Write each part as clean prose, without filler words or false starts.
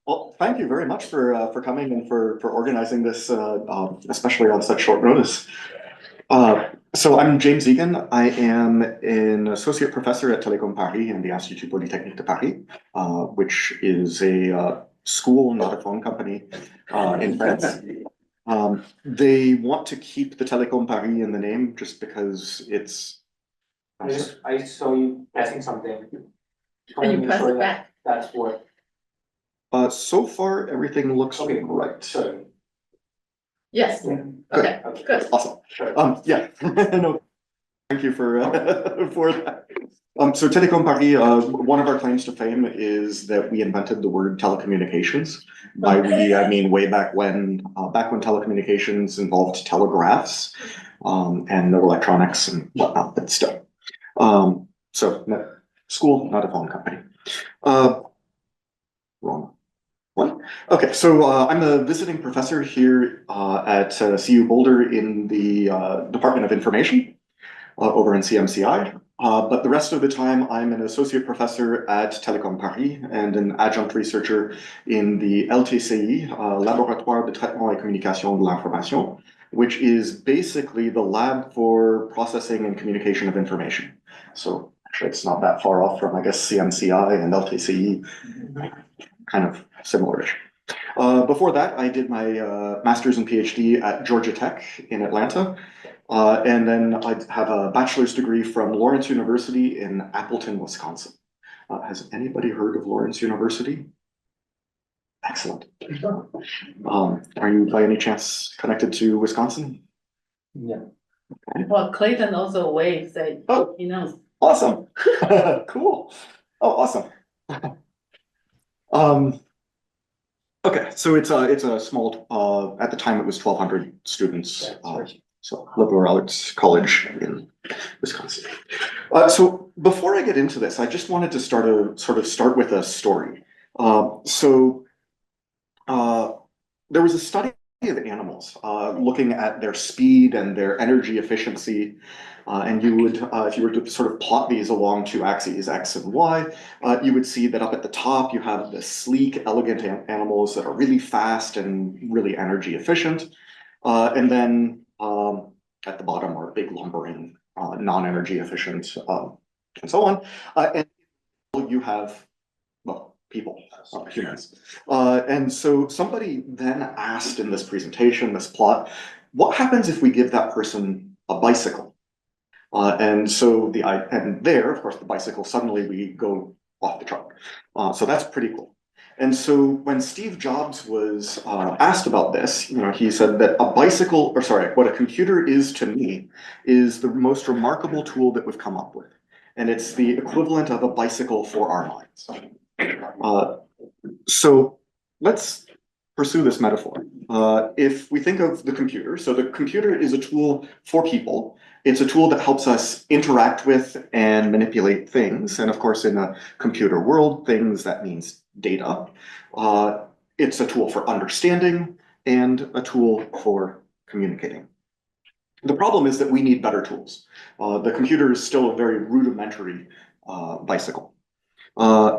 Well, thank you very much for coming and for organizing this, especially on such short notice. So I'm James Eagan. I am an associate professor at Télécom Paris and the Institut Polytechique de Paris, which is a school, not a phone company, in France. They want to keep the Télécom Paris in the name just because it's. I saw you pressing something. And you press it back. That's what. So far, everything looks Okay, right. So. Yes, Yeah. okay, good. Awesome. Yeah, no, thank you for that. So Télécom Paris, one of our claims to fame is that we invented the word telecommunications. By we, I mean way back when telecommunications involved telegraphs, and no electronics and whatnot, but still. So no, school, not a phone company. Wrong one. Okay, so I'm a visiting professor here at CU Boulder in the Department of Information over in CMCI. But the rest of the time, I'm an associate professor at Télécom Paris and an adjunct researcher in the LTCI, Laboratoire de Traitement et Communication de l'Information, which is basically the lab for processing and communication of information. So actually, it's not that far off from, I guess, CMCI and LTCI, kind of similar-ish. Before that, I did my master's and PhD at Georgia Tech in Atlanta. And then I have a bachelor's degree from Lawrence University in Appleton, Wisconsin. Has anybody heard of Lawrence University? Excellent. Are you by any chance connected to Wisconsin? Yeah. Okay. Well, Clayton also waves that he knows. Awesome. Cool. Oh, awesome. Okay, so it's a small, at the time it was 1,200 students. So liberal arts college in Wisconsin. So before I get into this, I just wanted to start with a story. There was a study of animals looking at their speed and their energy efficiency. And you would, if you were to sort of plot these along two axes, X and Y, you would see that up at the top, you have the sleek, elegant animals that are really fast and really energy efficient. And then at the bottom are big, lumbering, non-energy efficient, and so on. And you have, well, people, humans. And so somebody then asked in this presentation, this plot, what happens if we give that person a bicycle? And there, of course, the bicycle, suddenly we go off the chart. So that's pretty cool. And so when Steve Jobs was asked about this, he said that what a computer is to me is the most remarkable tool that we've come up with. And it's the equivalent of a bicycle for our minds. So let's pursue this metaphor. If we think of the computer, so the computer is a tool for people. It's a tool that helps us interact with and manipulate things. And of course, in a computer world, things, that means data. It's a tool for understanding and a tool for communicating. The problem is that we need better tools. The computer is still a very rudimentary bicycle.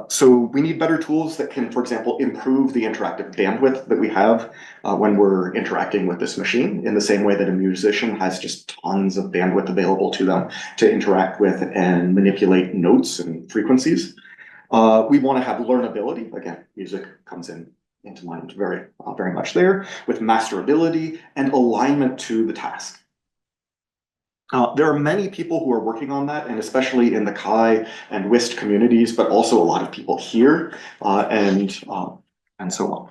So we need better tools that can, for example, improve the interactive bandwidth that we have when we're interacting with this machine, in the same way that a musician has just tons of bandwidth available to them to interact with and manipulate notes and frequencies. We want to have learnability. Again, music comes into mind very much there, with masterability and alignment to the task. There are many people who are working on that, and especially in the CHI and UIST communities, but also a lot of people here, and so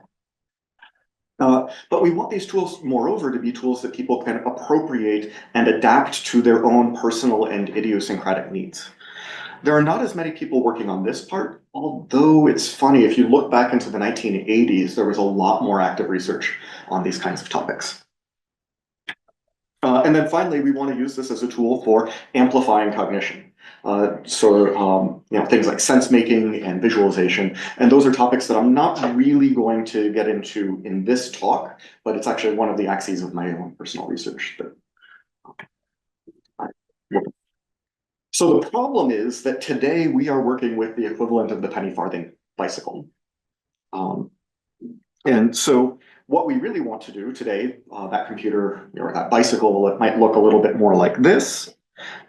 on. But we want these tools, moreover, to be tools that people can appropriate and adapt to their own personal and idiosyncratic needs. There are not as many people working on this part, although it's funny, if you look back into the 1980s, there was a lot more active research on these kinds of topics. And then finally, we want to use this as a tool for amplifying cognition. Things like sense making and visualization. And those are topics that I'm not really going to get into in this talk, but it's actually one of the axes of my own personal research. So the problem is that today we are working with the equivalent of the penny farthing bicycle. And so what we really want to do today, that computer or that bicycle, it might look a little bit more like this.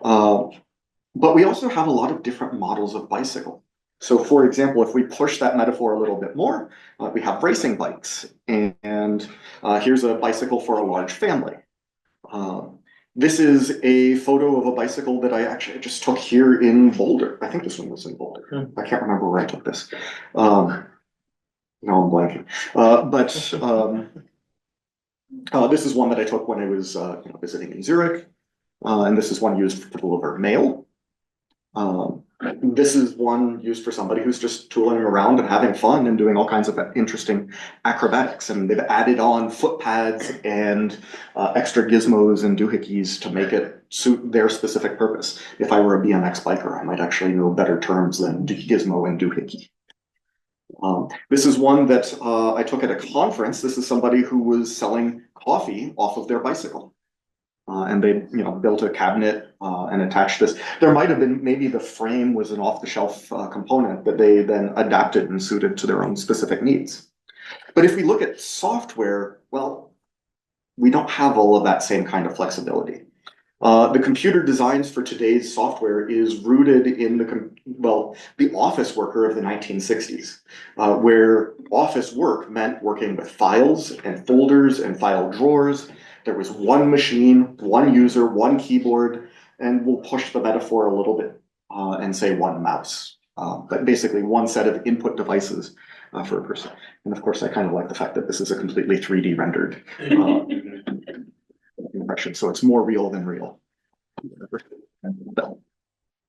But we also have a lot of different models of bicycle. So for example, if we push that metaphor a little bit more, we have racing bikes, and here's a bicycle for a large family. This is a photo of a bicycle that I actually just took here in Boulder. I think this one was in Boulder. I can't remember where I took this. No, I'm blanking. This is one that I took when I was visiting in Zurich, and this is one used to deliver mail. This is one used for somebody who's just tooling around and having fun and doing all kinds of interesting acrobatics. And they've added on foot pads and extra gizmos and doohickeys to make it suit their specific purpose. If I were a BMX biker, I might actually know better terms than gizmo and doohickey. This is one that I took at a conference. This is somebody who was selling coffee off of their bicycle. And they, built a cabinet and attached this. There might have been, maybe the frame was an off-the-shelf component that they then adapted and suited to their own specific needs. But if we look at software, well, we don't have all of that same kind of flexibility. The computer designs for today's software is rooted in the office worker of the 1960s, where office work meant working with files and folders and file drawers. There was one machine, one user, one keyboard, and we'll push the metaphor a little bit and say one mouse. But basically one set of input devices for a person. And of course, I kind of like the fact that this is a completely 3D rendered impression, so it's more real than real.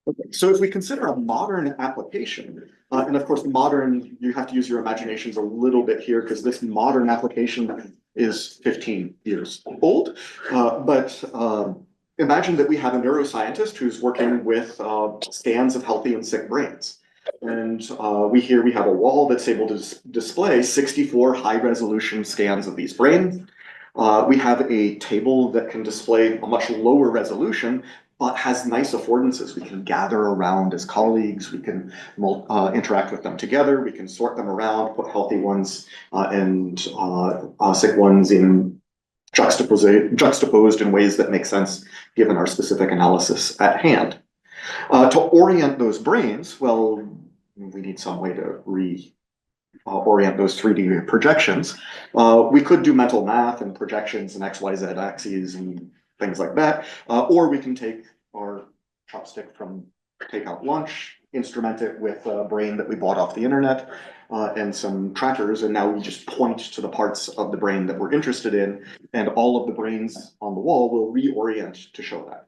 Okay, so if we consider a modern application, and of course modern, you have to use your imaginations a little bit here because this modern application is 15 years old. Imagine that we have a neuroscientist who's working with scans of healthy and sick brains. And we have a wall that's able to display 64 high-resolution scans of these brains. We have a table that can display a much lower resolution, but has nice affordances. We can gather around as colleagues, we can interact with them together, we can sort them around, put healthy ones and sick ones in juxtaposed in ways that make sense given our specific analysis at hand. To orient those brains, well, we need some way to orient those 3D projections. We could do mental math and projections and XYZ axes and things like that. Or we can take our chopstick from takeout lunch, instrument it with a brain that we bought off the internet and some trackers, and now we just point to the parts of the brain that we're interested in, and all of the brains on the wall will reorient to show that.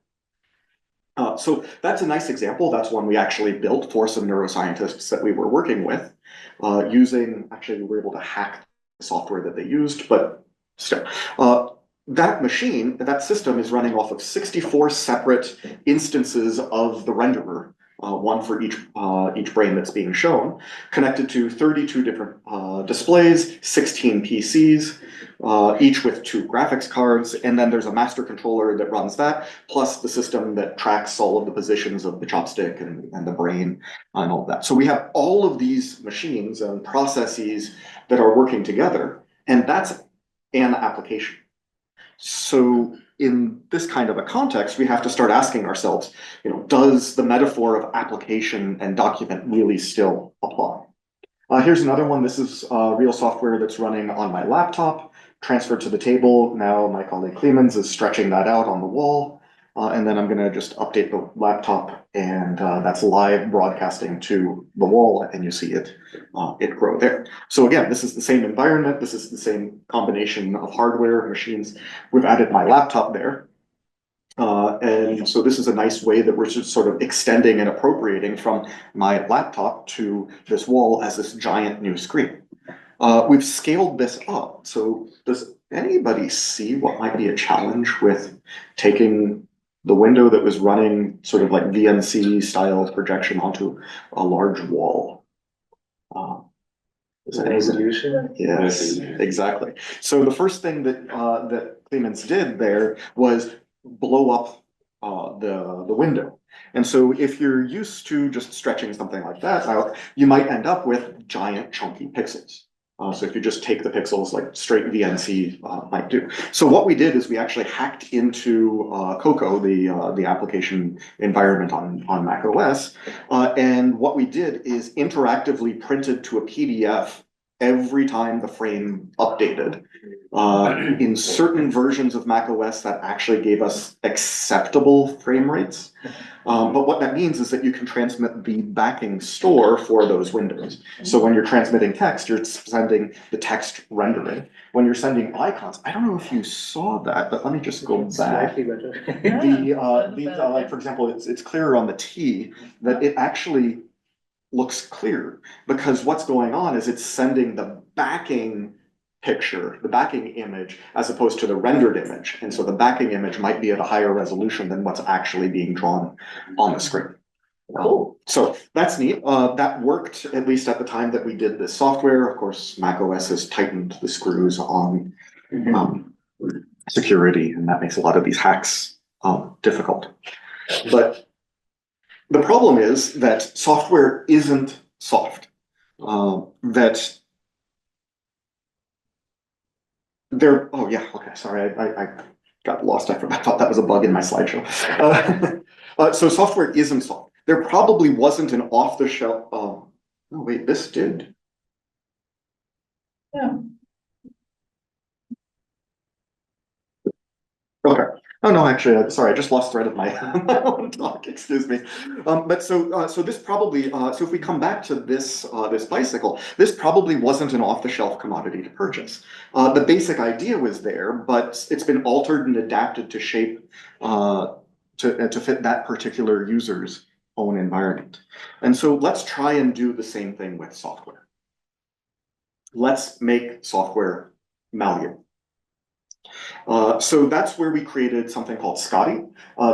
So that's a nice example. That's one we actually built for some neuroscientists that we were working with, actually we were able to hack the software that they used, but still. That machine, that system is running off of 64 separate instances of the renderer, one for each brain that's being shown, connected to 32 different displays, 16 PCs, each with 2 graphics cards, and then there's a master controller that runs that, plus the system that tracks all of the positions of the chopstick and the brain and all of that. So we have all of these machines and processes that are working together, and that's an application. So in this kind of a context, we have to start asking ourselves, does the metaphor of application and document really still apply? Here's another one. This is real software that's running on my laptop, transferred to the table. Now my colleague Clemens is stretching that out on the wall. And then I'm going to just update the laptop, and that's live broadcasting to the wall, and you see it grow there. So again, this is the same environment. This is the same combination of hardware and machines. We've added my laptop there. And so this is a nice way that we're just sort of extending and appropriating from my laptop to this wall as this giant new screen. We've scaled this up. So does anybody see what might be a challenge with taking the window that was running sort of like VNC style projection onto a large wall? Is that Resolution? Yes, exactly. So the first thing that Clemens did there was blow up the window. And so if you're used to just stretching something like that out, you might end up with giant chunky pixels. So if you just take the pixels like straight VNC might do. So what we did is we actually hacked into Cocoa, the application environment on Mac OS. And what we did is interactively printed to a PDF every time the frame updated. In certain versions of Mac OS, that actually gave us acceptable frame rates. But what that means is that you can transmit the backing store for those windows. So when you're transmitting text, you're sending the text rendering. When you're sending icons, I don't know if you saw that, but let me just go back. Like for example, it's clearer on the T that it actually looks clear because what's going on is it's sending the backing picture, the backing image, as opposed to the rendered image. And so the backing image might be at a higher resolution than what's actually being drawn on the screen. Cool. So that's neat. That worked at least at the time that we did this software. Of course, Mac OS has tightened the screws on security, and that makes a lot of these hacks difficult. But the problem is that software isn't soft. That there, oh yeah, okay, sorry, I got lost. I thought that was a bug in my slideshow. So software isn't soft. There probably wasn't an off-the-shelf, oh wait, this did. Yeah. Okay. Oh no, actually, sorry, I just lost thread of my, my own talk. Excuse me. But so this probably so if we come back to this this bicycle, this probably wasn't an off-the-shelf commodity to purchase. The basic idea was there, but it's been altered and adapted to shape to fit that particular user's own environment. And so let's try and do the same thing with software. Let's make software malleable. So that's where we created something called Scotty.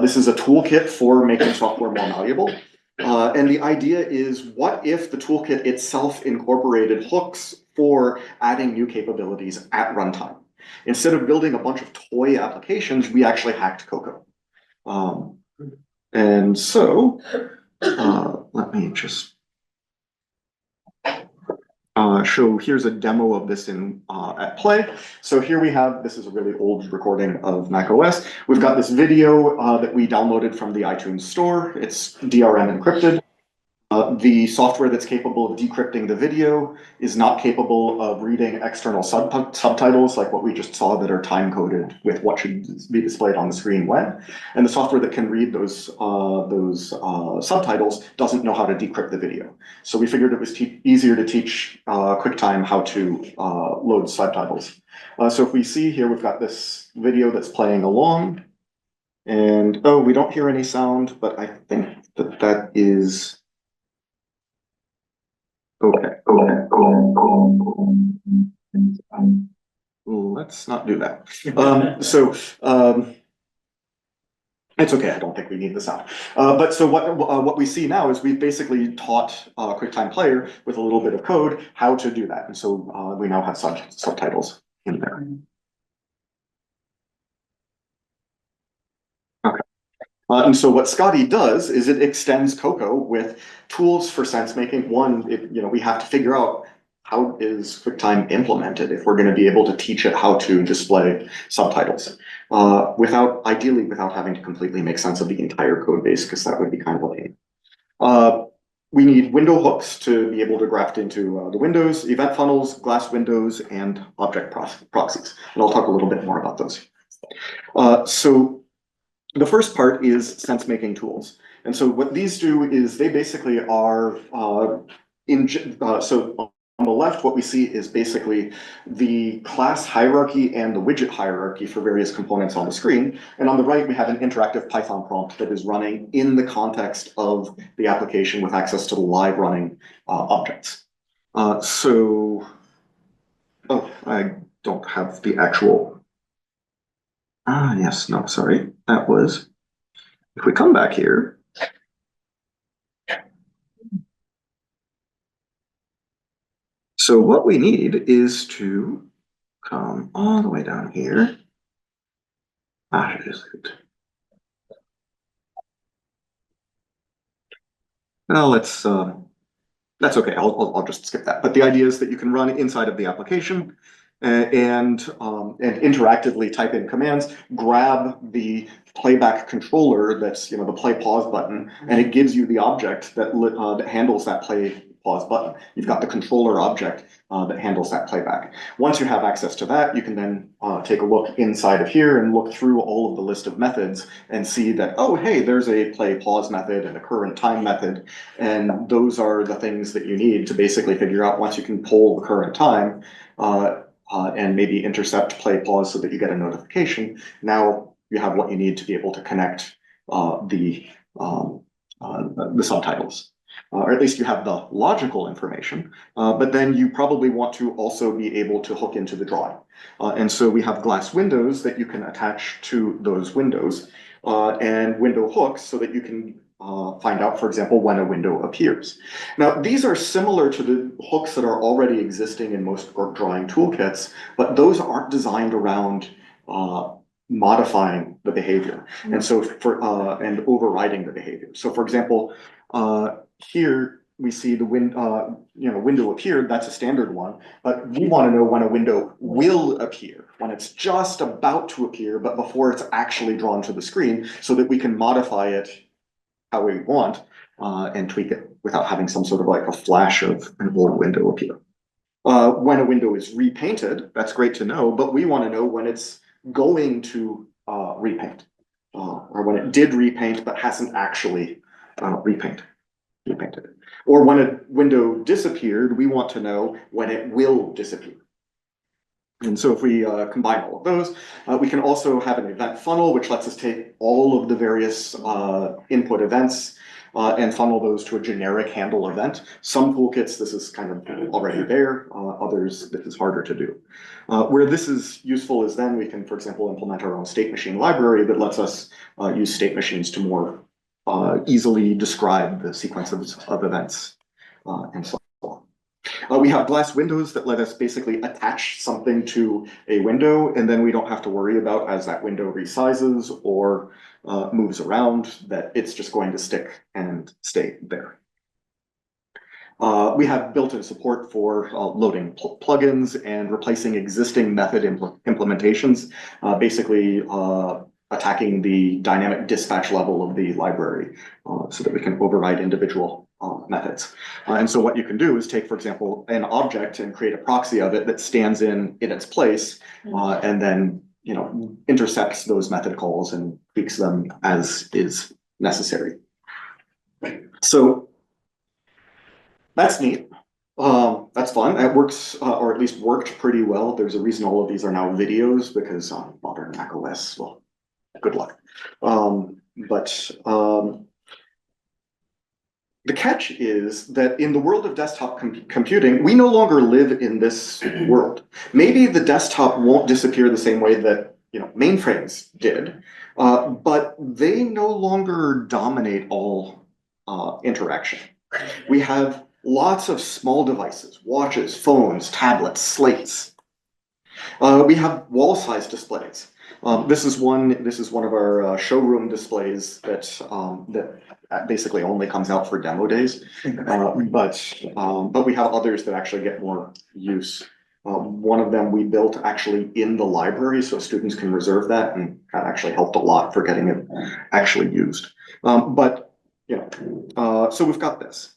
This is a toolkit for making software more malleable. And the idea is, what if the toolkit itself incorporated hooks for adding new capabilities at runtime? Instead of building a bunch of toy applications, we actually hacked Cocoa. And so let me just show, here's a demo of this in at play. So here we have, this is a really old recording of Mac OS. We've got this video that we downloaded from the iTunes store. It's DRM encrypted. The software that's capable of decrypting the video is not capable of reading external subtitles like what we just saw that are time-coded with what should be displayed on the screen when. And the software that can read those subtitles doesn't know how to decrypt the video. So we figured it was easier to teach QuickTime how to load subtitles. So if we see here, we've got this video that's playing along. And oh, we don't hear any sound, but I think that that is... Okay. Let's not do that. It's okay. I don't think we need the sound. But so what we see now is we've basically taught QuickTime Player with a little bit of code how to do that, and so we now have subtitles in there. Okay. And so what Scotty does is it extends Cocoa with tools for sense making. One, we have to figure out how is QuickTime implemented if we're going to be able to teach it how to display subtitles ideally without having to completely make sense of the entire code base, because that would be kind of a pain. We need window hooks to be able to graft into the windows, event funnels, glass windows, and object proxies. And I'll talk a little bit more about those. So the first part is sense-making tools. And so what these do is they basically are, so on the left, what we see is basically the class hierarchy and the widget hierarchy for various components on the screen. And on the right, we have an interactive Python prompt that is running in the context of the application with access to the live running objects. I don't have the actual, yes, no, sorry, that was, if we come back here, so what we need is to come all the way down here. Is it? Well, let's, That's okay, I'll just skip that. But the idea is that you can run inside of the application and interactively type in commands, grab the playback controller that's, the play pause button, and it gives you the object that handles that play pause button. You've got the controller object that handles that playback. Once you have access to that, you can then take a look inside of here and look through all of the list of methods and see that, oh, hey, there's a play pause method and a current time method. And those are the things that you need to basically figure out once you can poll the current time and maybe intercept play pause so that you get a notification. Now you have what you need to be able to connect the subtitles. Or at least you have the logical information, but then you probably want to also be able to hook into the drawing. And so we have glass windows that you can attach to those windows and window hooks so that you can find out, for example, when a window appears. Now, these are similar to the hooks that are already existing in most drawing toolkits, but those aren't designed around modifying the behavior and so and overriding the behavior. So, for example, here we see the window appeared. That's a standard one, but we want to know when a window will appear, when it's just about to appear, but before it's actually drawn to the screen, so that we can modify it how we want and tweak it without having some sort of like a flash of an old window appear. When a window is repainted, that's great to know, but we want to know when it's going to repaint, or when it did repaint but hasn't actually repainted. Or when a window disappeared, we want to know when it will disappear. And so if we combine all of those, we can also have an event funnel, which lets us take all of the various input events and funnel those to a generic handle event. Some toolkits, this is kind of already there. Others, this is harder to do. Where this is useful is then we can, for example, implement our own state machine library that lets us use state machines to more easily describe the sequence of events and so on. We have glass windows that let us basically attach something to a window, and then we don't have to worry about, as that window resizes or moves around, that it's just going to stick and stay there. We have built-in support for loading plugins and replacing existing method implementations, basically attacking the dynamic dispatch level of the library so that we can override individual methods. And so what you can do is take, for example, an object and create a proxy of it that stands in its place and then intercepts those method calls and tweaks them as is necessary. So that's neat. That's fun. It works, or at least worked pretty well. There's a reason all of these are now videos, because modern macOS, well, good luck. The catch is that in the world of desktop computing, we no longer live in this world. Maybe the desktop won't disappear the same way that mainframes did, but they no longer dominate all interaction. We have lots of small devices, watches, phones, tablets, slates. We have wall-sized displays. This is one of our showroom displays that basically only comes out for demo days, but we have others that actually get more use. One of them we built actually in the library, so students can reserve that, and that actually helped a lot for getting it actually used. So we've got this.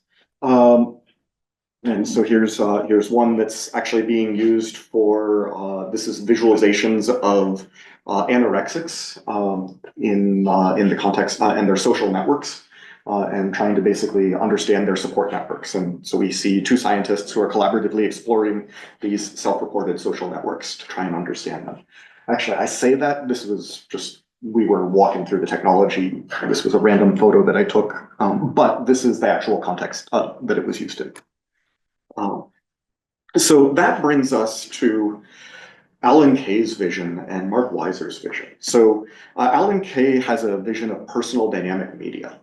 And so here's one that's actually being used for this is visualizations of anorexics in the context and their social networks and trying to basically understand their support networks. And so we see two scientists who are collaboratively exploring these self-reported social networks to try and understand them. Actually, I say that this was just, we were walking through the technology. This was a random photo that I took, but this is the actual context that it was used in. So that brings us to Alan Kay's vision and Mark Weiser's vision. So Alan Kay has a vision of personal dynamic media,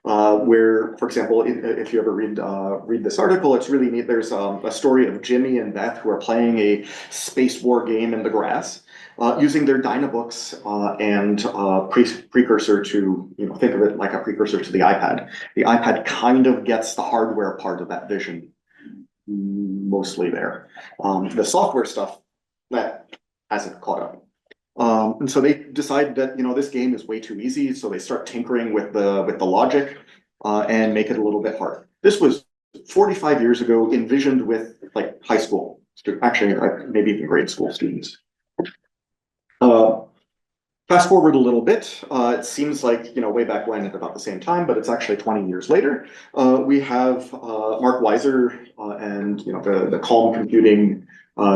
where, for example, if you ever read this article, it's really neat. There's a story of Jimmy and Beth who are playing a space war game in the grass. using their Dynabooks and precursor to, think of it like a precursor to the iPad. The iPad kind of gets the hardware part of that vision mostly there. The software stuff, that hasn't caught up. And so they decide that, this game is way too easy, so they start tinkering with the logic and make it a little bit harder. This was 45 years ago, envisioned with like high school, actually maybe even grade school students. Fast forward a little bit, it seems like, way back when at about the same time, but it's actually 20 years later. We have Mark Weiser and, the calm computing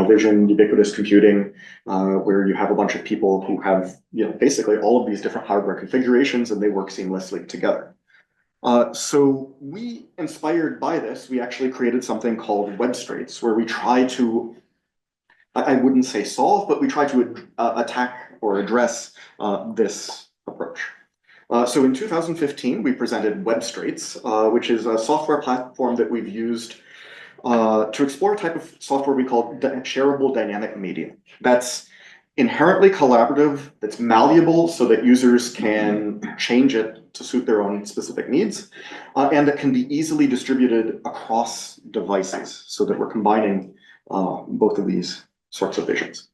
vision, ubiquitous computing, where you have a bunch of people who have, basically all of these different hardware configurations and they work seamlessly together. So we, inspired by this, we actually created something called web straits, where we try to, I wouldn't say solve, but we try to attack or address this approach. So in 2015, we presented web straits, which is a software platform that we've used to explore a type of software we call shareable dynamic media. That's inherently collaborative, that's malleable so that users can change it to suit their own specific needs, and that can be easily distributed across devices so that we're combining both of these sorts of visions.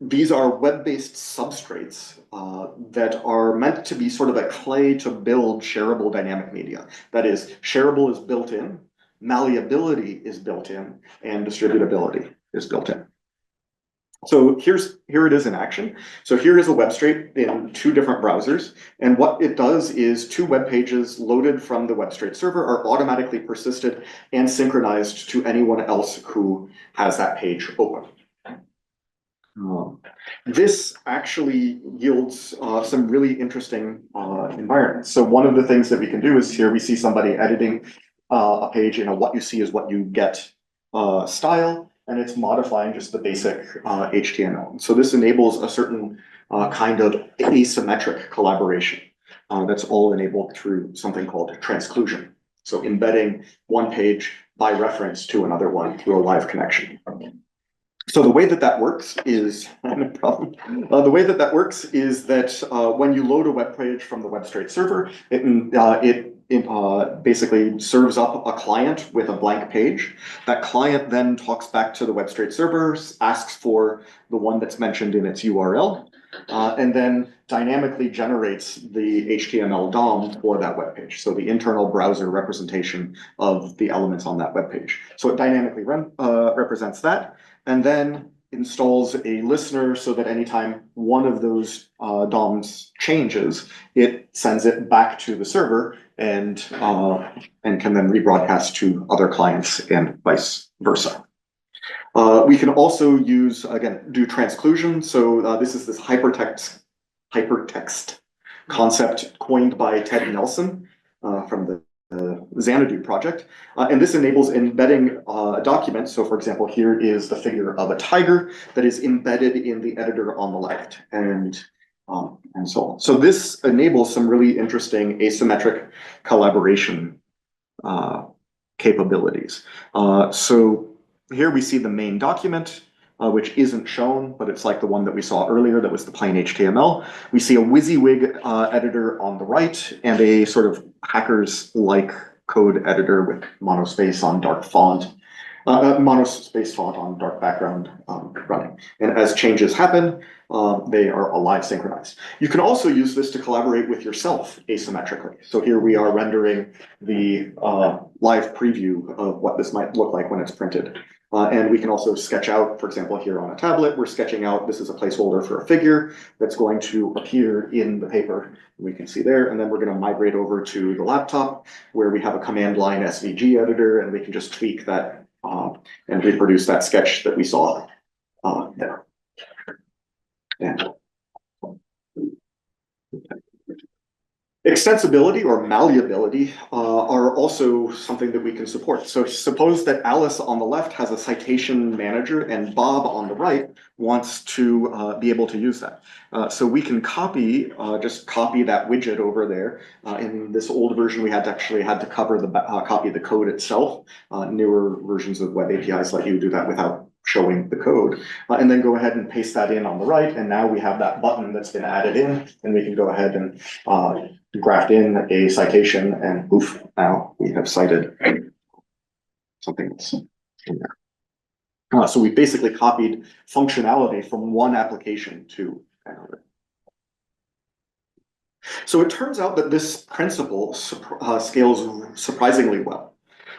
These are web-based substrates that are meant to be sort of a clay to build shareable dynamic media. That is, shareable is built in, malleability is built in, and distributability is built in. So here it is in action. So here is a web straight in 2 different browsers. And what it does is 2 web pages loaded from the web straight server are automatically persisted and synchronized to anyone else who has that page open. This actually yields some really interesting environments. So one of the things that we can do is here we see somebody editing a page in a what you see is what you get style, and it's modifying just the basic HTML. So this enables a certain kind of asymmetric collaboration. That's all enabled through something called transclusion. So embedding one page by reference to another one through a live connection. So the way that that works is, no problem. The way that that works is that when you load a web page from the web straight server, it basically serves up a client with a blank page. That client then talks back to the web straight server, asks for the one that's mentioned in its URL, and then dynamically generates the HTML DOM for that web page. So the internal browser representation of the elements on that web page. So it dynamically represents that, and then installs a listener so that anytime one of those DOMs changes, it sends it back to the server and can then rebroadcast to other clients and vice versa. We can also use, again, do transclusion. So this is this hypertext concept coined by Ted Nelson from the Xanadu project. And this enables embedding a document. So for example, here is the figure of a tiger that is embedded in the editor on the left, and so on. So this enables some really interesting asymmetric collaboration capabilities. So here we see the main document, which isn't shown, but it's like the one that we saw earlier that was the plain HTML. We see a WYSIWYG editor on the right and a sort of hackers-like code editor with monospace on dark font, monospace font on dark background running. And as changes happen, they are live synchronized. You can also use this to collaborate with yourself asymmetrically. So here we are rendering the live preview of what this might look like when it's printed. And we can also sketch out, for example, here on a tablet, we're sketching out, this is a placeholder for a figure that's going to appear in the paper. We can see there, and then we're going to migrate over to the laptop where we have a command line SVG editor, and we can just tweak that and reproduce that sketch that we saw there. And extensibility or malleability are also something that we can support. So suppose that Alice on the left has a citation manager and Bob on the right wants to be able to use that. So we can just copy that widget over there. In this old version, we had to cover copy the code itself. Newer versions of web APIs let you do that without showing the code, and then go ahead and paste that in on the right. And now we have that button that's been added in, and we can go ahead and graft in a citation, and poof, now we have cited something that's in there. So we basically copied functionality from one application to another. So it turns out that this principle scales surprisingly well.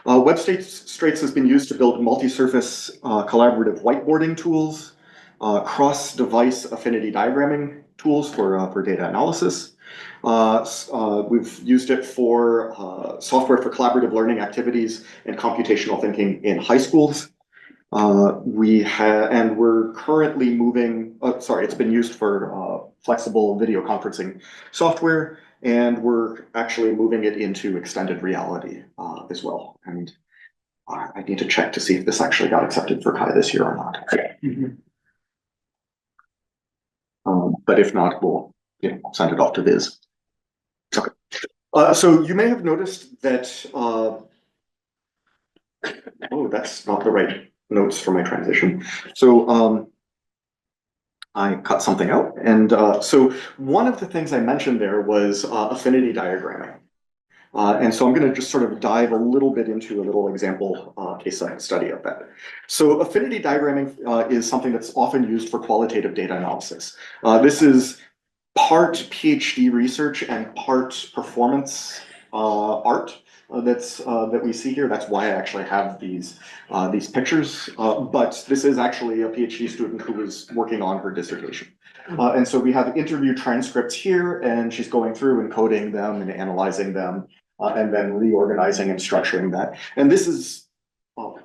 WebStraits has been used to build multi-surface collaborative whiteboarding tools, cross-device affinity diagramming tools for data analysis. We've used it for software for collaborative learning activities and computational thinking in high schools. We're currently moving, it's been used for flexible video conferencing software, and we're actually moving it into extended reality as well. And I need to check to see if this actually got accepted for Kai this year or not. But if not, we'll send it off to Viz. Okay. So you may have noticed that, oh, that's not the right notes for my transition. So I cut something out. And so one of the things I mentioned there was affinity diagramming. And so I'm going to just sort of dive a little bit into a little example case study of that. So affinity diagramming is something that's often used for qualitative data analysis. This is part PhD research and part performance art that we see here. That's why I actually have these pictures. But this is actually a PhD student who was working on her dissertation. And so we have interview transcripts here, and she's going through and coding them and analyzing them, and then reorganizing and structuring that. And this is,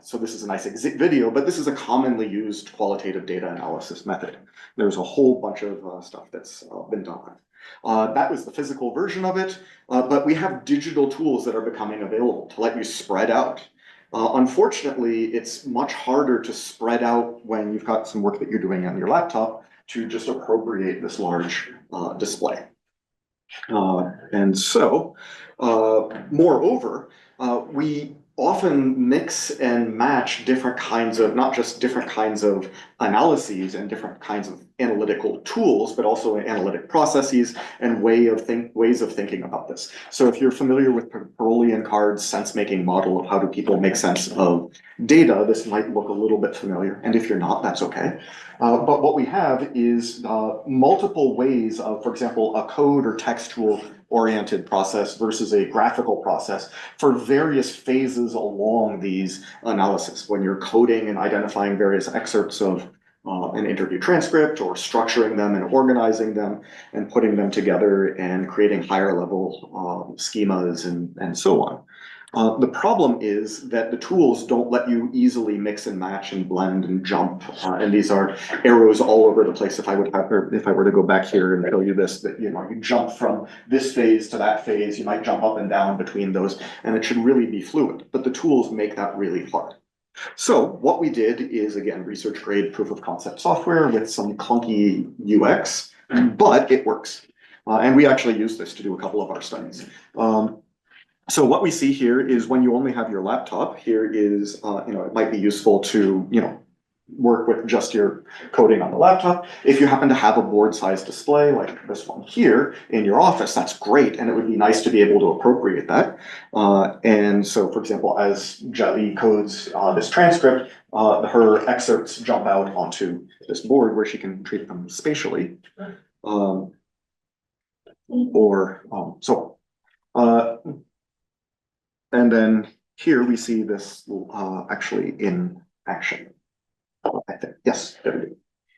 so this is a nice video, but this is a commonly used qualitative data analysis method. There's a whole bunch of stuff that's been done. That was the physical version of it, but we have digital tools that are becoming available to let you spread out. Unfortunately, it's much harder to spread out when you've got some work that you're doing on your laptop to just appropriate this large display. And so, moreover, we often mix and match different kinds of, not just different kinds of analyses and different kinds of analytical tools, but also analytic processes and ways of thinking about this. So if you're familiar with Parolian Card's sense-making model of how do people make sense of data, this might look a little bit familiar. And if you're not, that's okay. But what we have is multiple ways of, for example, a code or textual oriented process versus a graphical process for various phases along these analysis. When you're coding and identifying various excerpts of an interview transcript, or structuring them and organizing them and putting them together and creating higher level schemas and so on. The problem is that the tools don't let you easily mix and match and blend and jump, and these are arrows all over the place. If I were to go back here and show you this, that you jump from this phase to that phase, you might jump up and down between those, and it should really be fluid. But the tools make that really hard. So what we did is, again, research grade proof of concept software with some clunky UX, but it works. And we actually use this to do a couple of our studies. So what we see here is when you only have your laptop, here is, it might be useful to, work with just your coding on the laptop. If you happen to have a board-sized display like this one here in your office, that's great, and it would be nice to be able to appropriate that. And so, for example, as Jali codes this transcript, her excerpts jump out onto this board where she can treat them spatially. And then here we see this actually in action. I think, yes, there we go.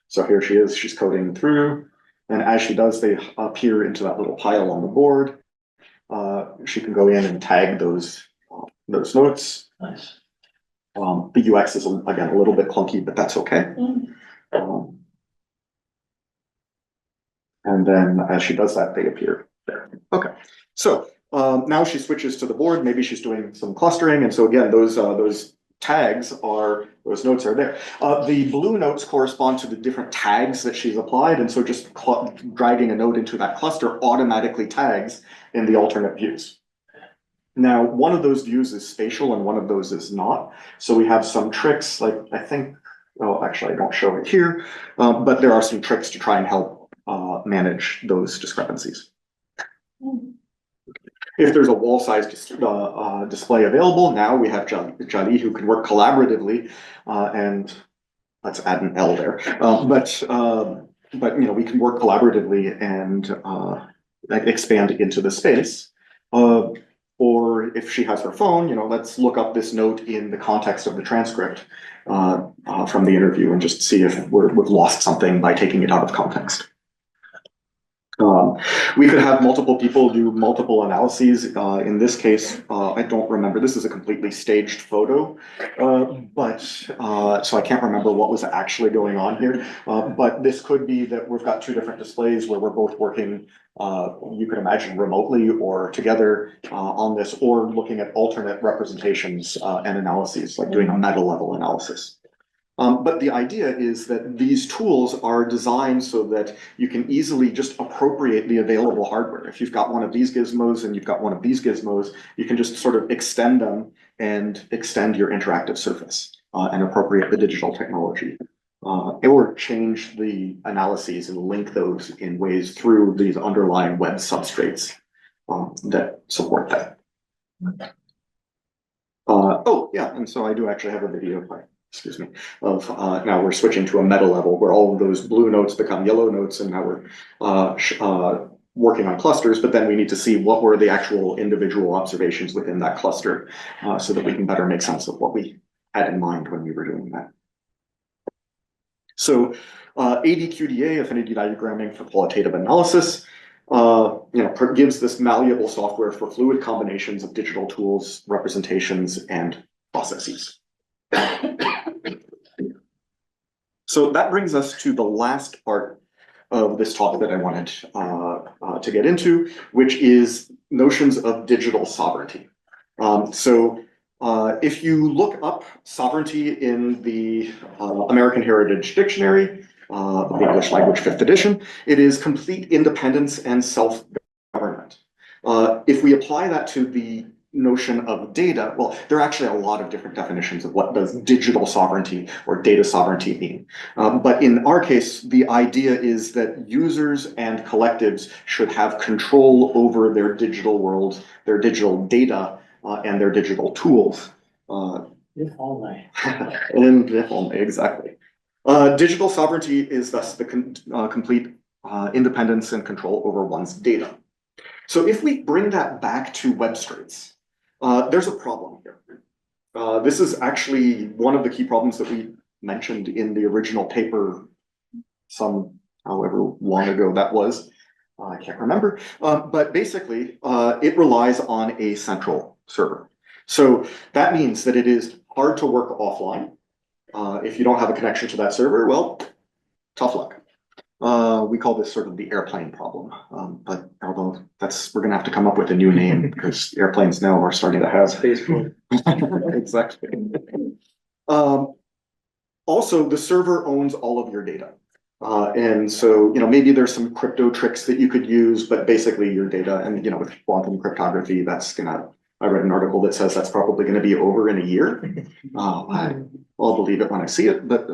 So here she is, she's coding through, and as she does, they appear into that little pile on the board. She can go in and tag those notes. Nice. The UX is, again, a little bit clunky, but that's okay. And then as she does that, they appear there. Okay, so now she switches to the board. Maybe she's doing some clustering, and so again, those tags are, those notes are there. The blue notes correspond to the different tags that she's applied, and so just dragging a note into that cluster automatically tags in the alternate views. Now, one of those views is spatial and one of those is not. So we have some tricks, like I think Oh, actually, I don't show it here, but there are some tricks to try and help manage those discrepancies. If there's a wall-sized display available, now we have Jali who can work collaboratively, and let's add an L there. But we can work collaboratively and expand into the space. Or if she has her phone, let's look up this note in the context of the transcript from the interview and just see if we've lost something by taking it out of context. We could have multiple people do multiple analyses. In this case, I don't remember. This is a completely staged photo, so I can't remember what was actually going on here. But this could be that we've got two different displays where we're both working, you could imagine remotely or together on this, or looking at alternate representations and analyses, like doing a meta level analysis. But the idea is that these tools are designed so that you can easily just appropriate the available hardware. If you've got one of these gizmos and you've got one of these gizmos, you can just sort of extend them and extend your interactive surface and appropriate the digital technology. Or change the analyses and link those in ways through these underlying web substrates that support that. Oh, yeah, and so I do actually have a video of now we're switching to a meta level where all of those blue notes become yellow notes, and now we're working on clusters, but then we need to see what were the actual individual observations within that cluster so that we can better make sense of what we had in mind when we were doing that. So ADQDA, affinity diagramming for qualitative analysis, gives this malleable software for fluid combinations of digital tools, representations, and processes. So that brings us to the last part of this talk that I wanted to get into, which is notions of digital sovereignty. If you look up sovereignty in the American Heritage Dictionary, the English Language 5th edition, it is complete independence and self-government. If we apply that to the notion of data, well, there are actually a lot of different definitions of what does digital sovereignty or data sovereignty mean. But in our case, the idea is that users and collectives should have control over their digital world, their digital data, and their digital tools. If only. And if only, exactly. Digital sovereignty is thus the complete independence and control over one's data. So if we bring that back to web straits, there's a problem here. This is actually one of the key problems that we mentioned in the original paper however long ago that was. I can't remember, but basically it relies on a central server. So that means that it is hard to work offline. If you don't have a connection to that server, well, tough luck. We call this sort of the airplane problem, but although we're gonna have to come up with a new name because airplanes now are starting to have Facebook. exactly. Also, the server owns all of your data. And so, maybe there's some crypto tricks that you could use, but basically your data and, with quantum cryptography, I read an article that says that's probably going to be over in a year. I'll believe it when I see it, but,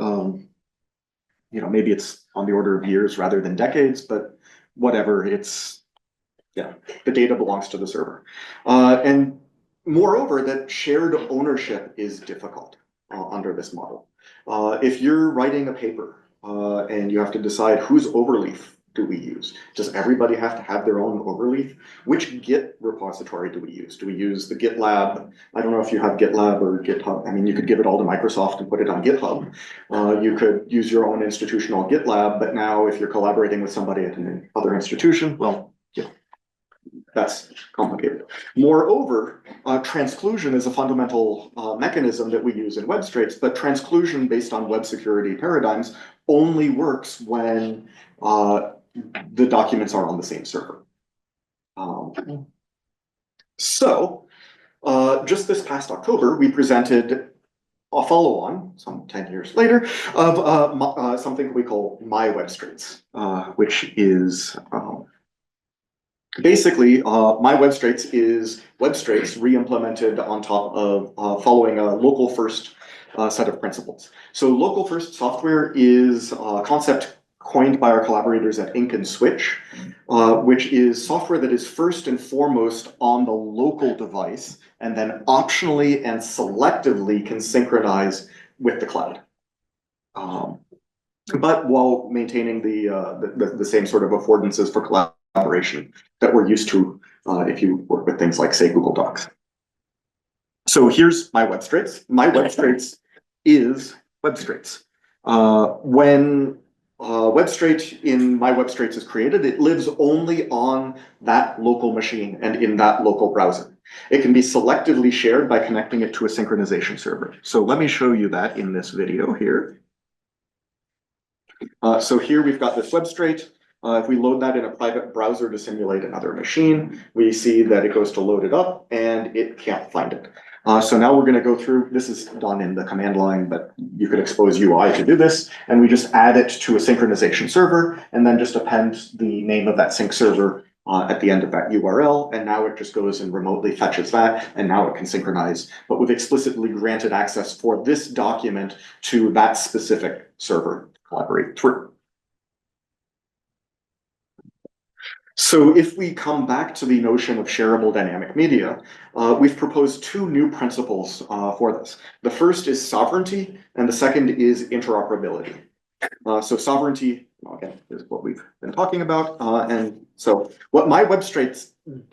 maybe it's on the order of years rather than decades, but whatever, the data belongs to the server. And moreover, that shared ownership is difficult under this model. If you're writing a paper, and you have to decide whose overleaf do we use? Does everybody have to have their own overleaf? Which Git repository do we use? Do we use the GitLab? I don't know if you have GitLab or GitHub. I mean, you could give it all to Microsoft and put it on GitHub. You could use your own institutional GitLab, but now if you're collaborating with somebody at another institution, well, that's complicated. Moreover, transclusion is a fundamental mechanism that we use in web straits, but transclusion based on web security paradigms only works when the documents are on the same server. Just this past October, we presented a follow-on, some 10 years later, of something we call My Web Straits, which is basically, My Web Straits is web straits re-implemented on top of following a local first set of principles. So local first software is a concept coined by our collaborators at Eagan Switch, which is software that is first and foremost on the local device and then optionally and selectively can synchronize with the cloud. But while maintaining the same sort of affordances for collaboration that we're used to if you work with things like, say, Google Docs. So here's my WebStraits. My WebStraits is WebStraits. When WebStrait in my WebStraits is created, it lives only on that local machine and in that local browser. It can be selectively shared by connecting it to a synchronization server. So let me show you that in this video here. So here we've got this WebStrait. If we load that in a private browser to simulate another machine, we see that it goes to load it up and it can't find it. So now we're going to go through, this is done in the command line, but you could expose UI to do this, and we just add it to a synchronization server and then just append the name of that sync server at the end of that URL, and now it just goes and remotely fetches that, and now it can synchronize, but we've explicitly granted access for this document to that specific server to collaborate through. So if we come back to the notion of shareable dynamic media, we've proposed two new principles for this. The first is sovereignty, and the second is interoperability. So sovereignty, again, is what we've been talking about. And so what my WebStraits,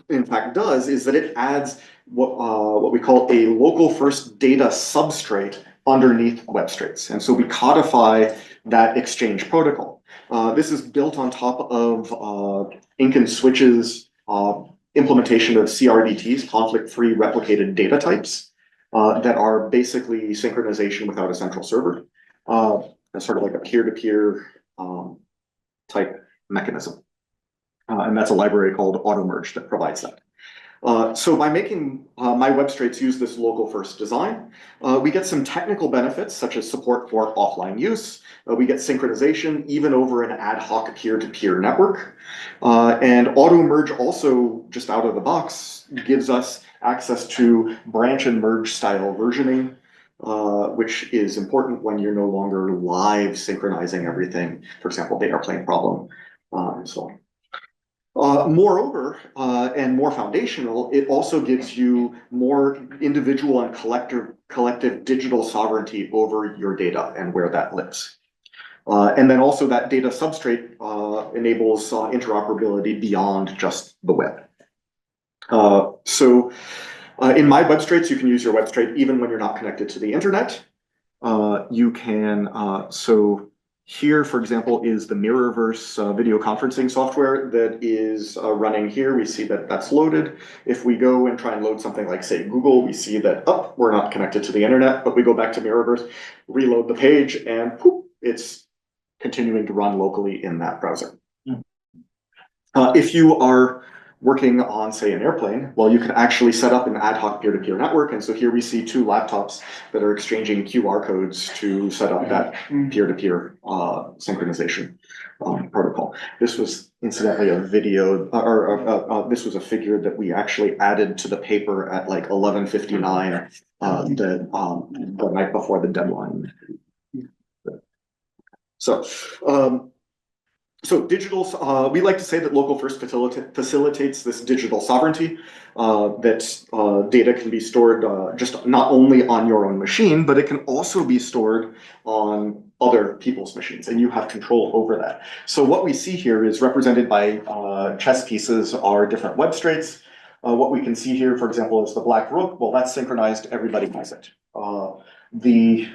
in fact, does is that it adds what we call a local first data substrate underneath WebStraits. And so we codify that exchange protocol. This is built on top of Eagan Switch's implementation of CRDTs, conflict-free replicated data types, that are basically synchronization without a central server. Sort of like a peer-to-peer type mechanism. And that's a library called AutoMerge that provides that. So by making my WebStraits use this local first design, we get some technical benefits such as support for offline use. We get synchronization even over an ad hoc peer-to-peer network. And AutoMerge also, just out of the box, gives us access to branch and merge style versioning, which is important when you're no longer live synchronizing everything. For example, the airplane problem, and so on. Moreover, and more foundational, it also gives you more individual and collective digital sovereignty over your data and where that lives. And then also that data substrate enables interoperability beyond just the web. So in my WebStraits, you can use your WebStrait even when you're not connected to the internet. You can, so here, for example, is the Mirrorverse video conferencing software that is running here. We see that that's loaded. If we go and try and load something like, say, Google, we see that, oh, we're not connected to the internet, but we go back to Mirrorverse, reload the page, and poof, it's continuing to run locally in that browser. If you are working on, say, an airplane, well, you can actually set up an ad hoc peer-to-peer network. And so here we see two laptops that are exchanging QR codes to set up that peer-to-peer synchronization protocol. This was incidentally a video, this was a figure that we actually added to the paper at like 11:59 the night before the deadline. So digital, we like to say that local first facilitates this digital sovereignty, that data can be stored just not only on your own machine, but it can also be stored on other people's machines, and you have control over that. So what we see here is represented by chess pieces are different WebStraits. What we can see here, for example, is the black rook. Well, that's synchronized, everybody has it. The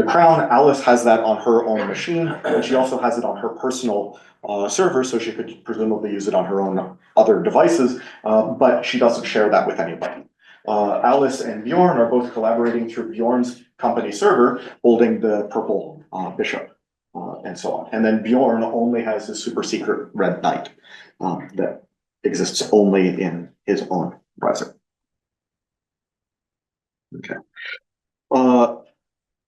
crown, Alice has that on her own machine, and she also has it on her personal server, so she could presumably use it on her own other devices, but she doesn't share that with anybody. Alice and Bjorn are both collaborating through Bjorn's company server, holding the purple bishop, and so on. And then Bjorn only has his super secret red knight that exists only in his own browser. Okay.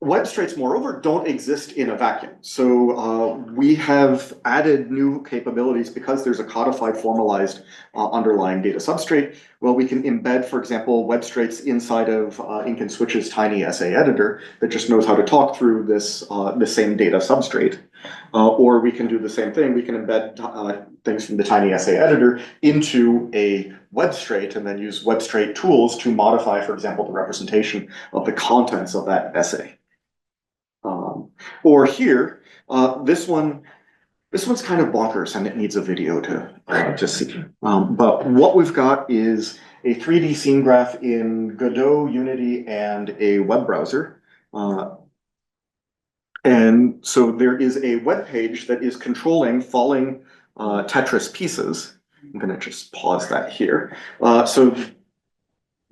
Webstraits, moreover, don't exist in a vacuum. So we have added new capabilities because there's a codified, formalized underlying data substrate. Well, we can embed, for example, Webstraits inside of Ink and Switch's tiny essay editor that just knows how to talk through this the same data substrate. Or we can do the same thing. We can embed things from the tiny essay editor into a Webstrait and then use Webstrait tools to modify, for example, the representation of the contents of that essay. Or here, this one's kind of bonkers and it needs a video to see. But what we've got is a 3D scene graph in Godot, Unity, and a web browser. And so there is a web page that is controlling falling Tetris pieces. I'm going to just pause that here.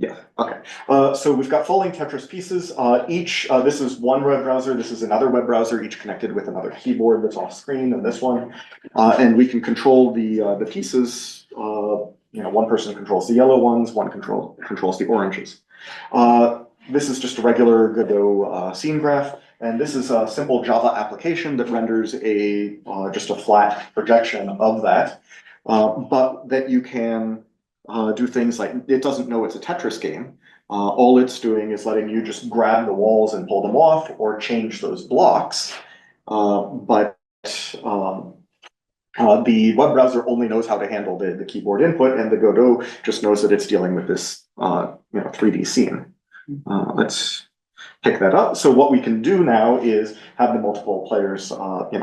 Yeah, okay. So we've got falling Tetris pieces. This is one web browser, this is another web browser, each connected with another keyboard that's off screen, and this one. And we can control the pieces. One person controls the yellow ones, one controls the oranges. This is just a regular Godot scene graph, and this is a simple Java application that renders just a flat projection of that, but that you can do things like, it doesn't know it's a Tetris game. All it's doing is letting you just grab the walls and pull them off or change those blocks. But the web browser only knows how to handle the keyboard input, and the Godot just knows that it's dealing with this 3D scene. Let's pick that up. So what we can do now is have the multiple players,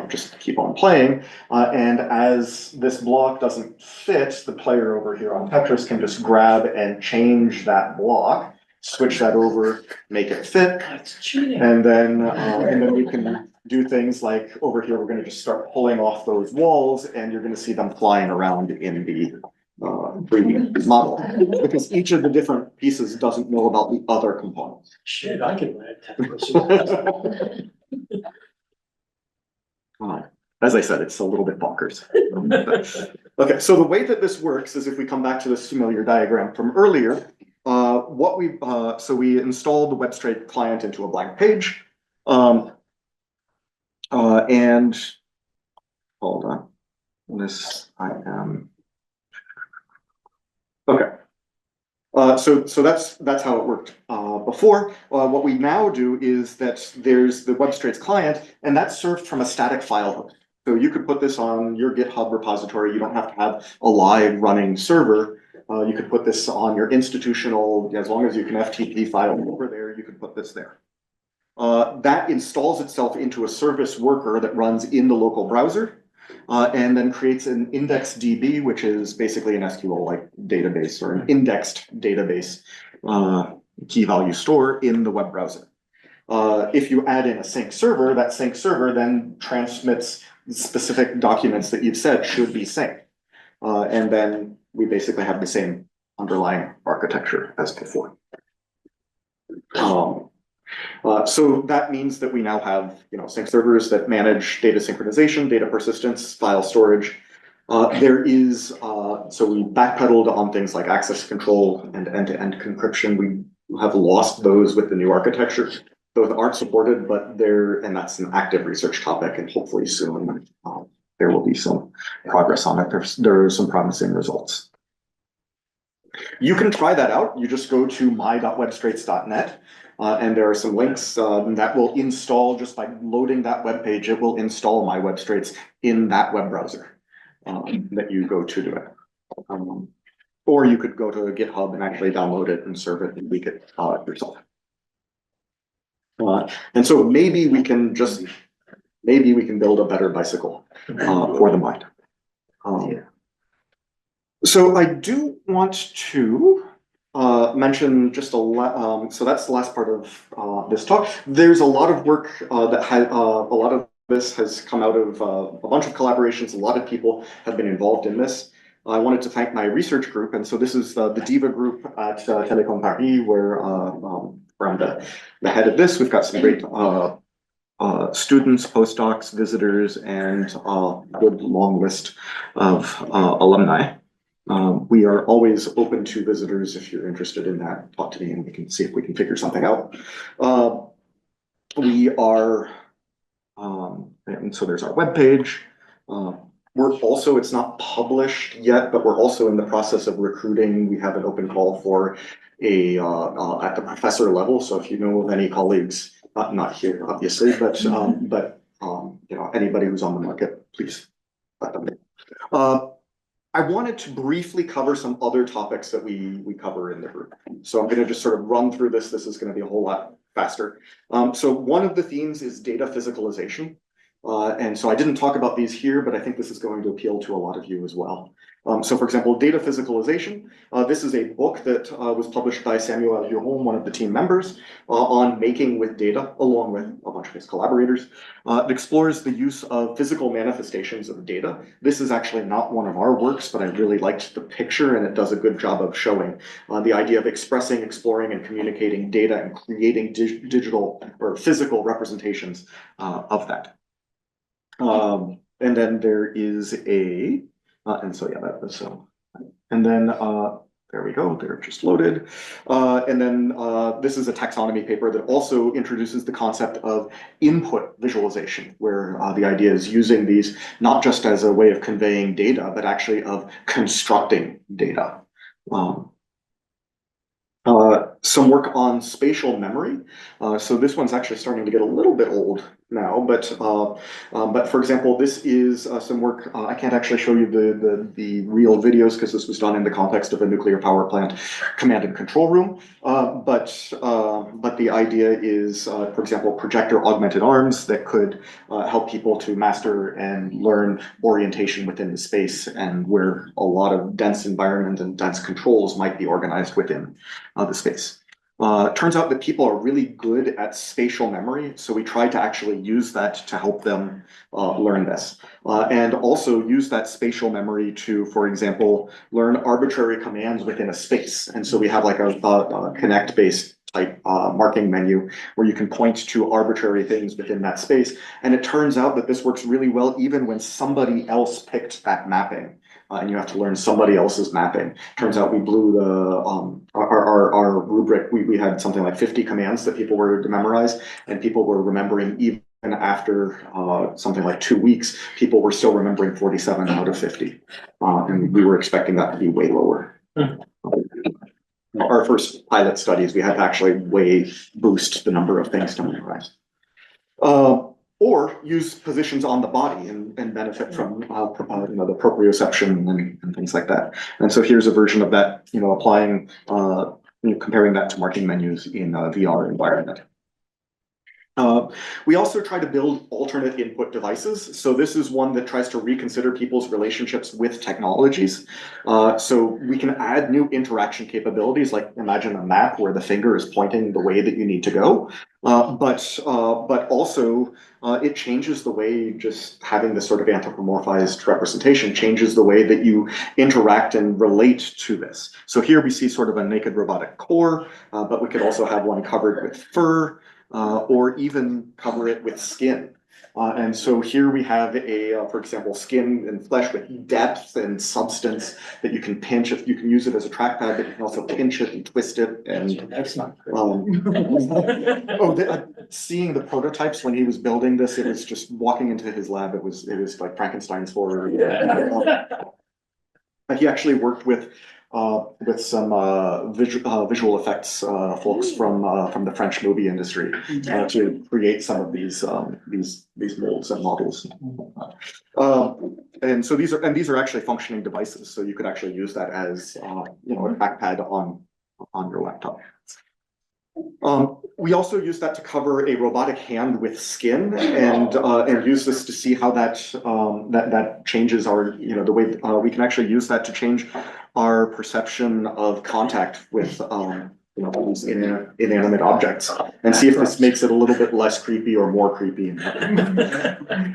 just keep on playing. And as this block doesn't fit, the player over here on Tetris can just grab and change that block, switch that over, make it fit. That's cheating. And then we can do things like over here, we're going to just start pulling off those walls, and you're going to see them flying around in the 3D model, because each of the different pieces doesn't know about the other components. Shit, I could write Tetris. As I said, it's a little bit bonkers. Okay, so the way that this works is if we come back to this familiar diagram from earlier, so we install the Webstrait client into a blank page, and hold on, okay. So that's how it worked before. What we now do is that there's the Webstraits client, and that's served from a static file host. So you could put this on your GitHub repository. You don't have to have a live running server. You could put this on your institutional, as long as you can FTP file over there, you could put this there. That installs itself into a service worker that runs in the local browser. And then creates an index DB, which is basically an SQL-like database or an indexed database key value store in the web browser. If you add in a sync server, that sync server then transmits specific documents that you've said should be synced. And then we basically have the same underlying architecture as before. So that means that we now have, sync servers that manage data synchronization, data persistence, file storage. So we backpedaled on things like access control and end-to-end encryption. We have lost those with the new architecture. Those aren't supported, but and that's an active research topic, and hopefully soon there will be some progress on it. There are some promising results. You can try that out. You just go to my.webstraits.net. And there are some links that will install, just by loading that web page, it will install my Webstraits in that web browser that you go to do it. Or you could go to GitHub and actually download it and serve it and leak it yourself. And so maybe we can build a better bicycle for the mind. So I do want to mention just so that's the last part of this talk. There's a lot of work a lot of this has come out of a bunch of collaborations. A lot of people have been involved in this. I wanted to thank my research group, and so this is the DIVA group at Télécom Paris, where from the head of this, we've got some great students, postdocs, visitors, and a good long list of alumni. We are always open to visitors. If you're interested in that, talk to me and we can see if we can figure something out. we are, and so there's our webpage. We're also, it's not published yet, but we're also in the process of recruiting. We have an open call for a, at the professor level. So if you know of any colleagues, not here, obviously, but you know, anybody who's on the market, please let them know. I wanted to briefly cover some other topics that we cover in the group. So I'm going to just sort of run through this. This is going to be a whole lot faster. So one of the themes is data physicalization. And so I didn't talk about these here, but I think this is going to appeal to a lot of you as well. So for example, data physicalization, this is a book that was published by Samuel Duhon, one of the team members, on making with data, along with a bunch of his collaborators. It explores the use of physical manifestations of data. This is actually not one of our works, but I really liked the picture, and it does a good job of showing the idea of expressing, exploring, and communicating data and creating digital or physical representations of that. And then there is a, and so yeah, that was so, and then there we go, they're just loaded. And then this is a taxonomy paper that also introduces the concept of input visualization, where the idea is using these not just as a way of conveying data, but actually of constructing data. Some work on spatial memory. So this one's actually starting to get a little bit old now, but for example, this is some work. I can't actually show you the real videos because this was done in the context of a nuclear power plant command and control room. But the idea is, for example, projector augmented arms that could help people to master and learn orientation within the space, and where a lot of dense environment and dense controls might be organized within the space. Turns out that people are really good at spatial memory, so we try to actually use that to help them learn this. And also use that spatial memory to, for example, learn arbitrary commands within a space. And so we have like a connect-based type marking menu where you can point to arbitrary things within that space. And it turns out that this works really well even when somebody else picked that mapping. And you have to learn somebody else's mapping. Turns out we blew the our rubric. We had something like 50 commands that people were to memorize, and people were remembering even after something like 2 weeks. People were still remembering 47 out of 50, and we were expecting that to be way lower. Our first pilot studies, we had to actually way boost the number of things to memorize. Or use positions on the body and benefit from you know, the proprioception and things like that. And so here's a version of that, you know, applying, you know, comparing that to marking menus in a VR environment. We also try to build alternate input devices. So this is one that tries to reconsider people's relationships with technologies. So we can add new interaction capabilities, like imagine a map where the finger is pointing the way that you need to go. But also it changes the way, just having this sort of anthropomorphized representation changes the way that you interact and relate to this. So here we see sort of a naked robotic core, but we could also have one covered with fur, or even cover it with skin. And so here we have a, for example, skin and flesh with depth and substance that you can pinch. If you can use it as a trackpad, but you can also pinch it and twist it. And That's not great. seeing the prototypes when he was building this, it was just walking into his lab. It was like Frankenstein's horror. Yeah. But he actually worked with some visual effects folks from the French movie industry to create some of these molds and models. And so these are actually functioning devices. So you could actually use that as you know, a trackpad on your laptop. We also use that to cover a robotic hand with skin, and use this to see how that changes our, you know, the way we can actually use that to change our perception of contact with you know, these inanimate objects, and see if this makes it a little bit less creepy or more creepy.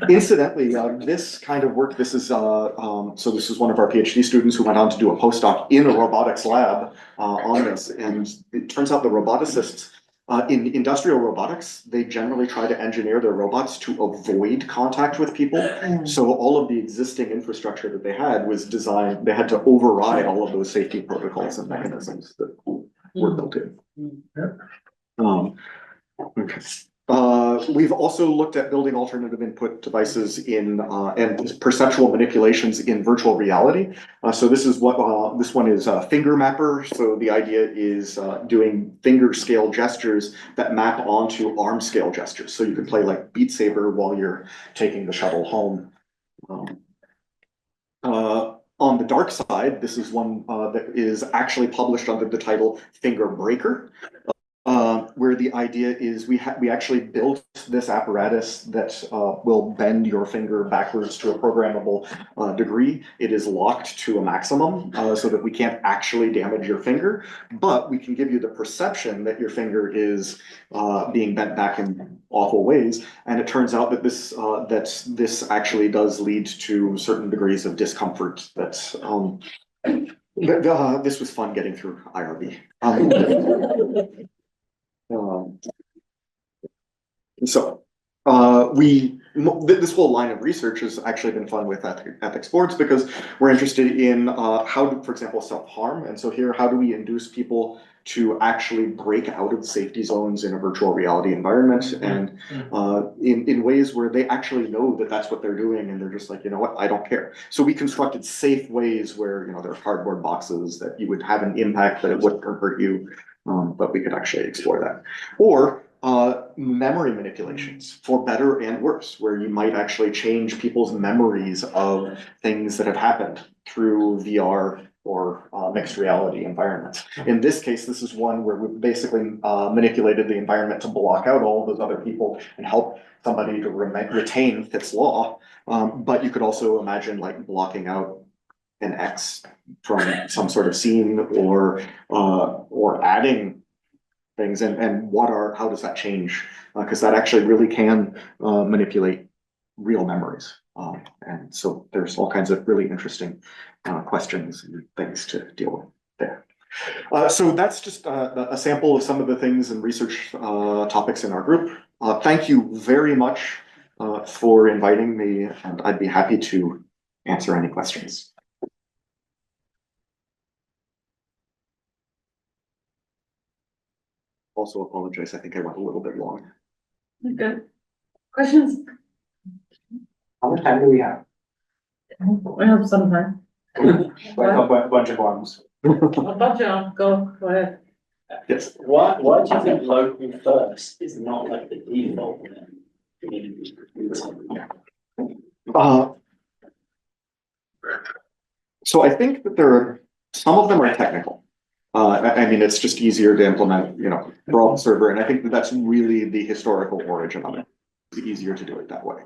Incidentally, this kind of work, this is so this is one of our PhD students who went on to do a postdoc in a robotics lab on this, and it turns out the roboticists in industrial robotics, they generally try to engineer their robots to avoid contact with people. So all of the existing infrastructure that they had was designed, they had to override all of those safety protocols and mechanisms that were built in. Okay. We've also looked at building alternative input devices in, and perceptual manipulations in virtual reality. So this is what, this one is a finger mapper. So the idea is doing finger scale gestures that map onto arm scale gestures. So you can play like Beat Saber while you're taking the shuttle home. On the dark side, this is one that is actually published under the title Finger Breaker. Where the idea is we actually built this apparatus that will bend your finger backwards to a programmable degree. It is locked to a maximum so that we can't actually damage your finger, but we can give you the perception that your finger is being bent back in awful ways. And it turns out that this actually does lead to certain degrees of discomfort. This was fun getting through IRB. This whole line of research has actually been fun with ethics boards because we're interested in how to, for example, self-harm. And so here, how do we induce people to actually break out of safety zones in a virtual reality environment and in ways where they actually know that that's what they're doing and they're just like, you know what, I don't care. So we constructed safe ways where, you know, there are cardboard boxes that you would have an impact, but it wouldn't hurt you. But we could actually explore that. Or memory manipulations for better and worse, where you might actually change people's memories of things that have happened through VR or mixed reality environments. In this case, this is one where we basically manipulated the environment to block out all of those other people and help somebody to retain Fitts law. But you could also imagine like blocking out an X from some sort of scene or adding things and how does that change? Because that actually really can manipulate real memories. And so there's all kinds of really interesting questions and things to deal with there. So that's just a sample of some of the things and research topics in our group. Thank you very much for inviting me, and I'd be happy to answer any questions. Also apologize, I think I went a little bit long. Good. Questions? How much time do we have? We have some time. A bunch of arms. A bunch of, go ahead. Yes. Why do you think local first is not like the default then? So I think that some of them are technical. I mean, it's just easier to implement, you know, broad server, and I think that's really the historical origin of it. It's easier to do it that way.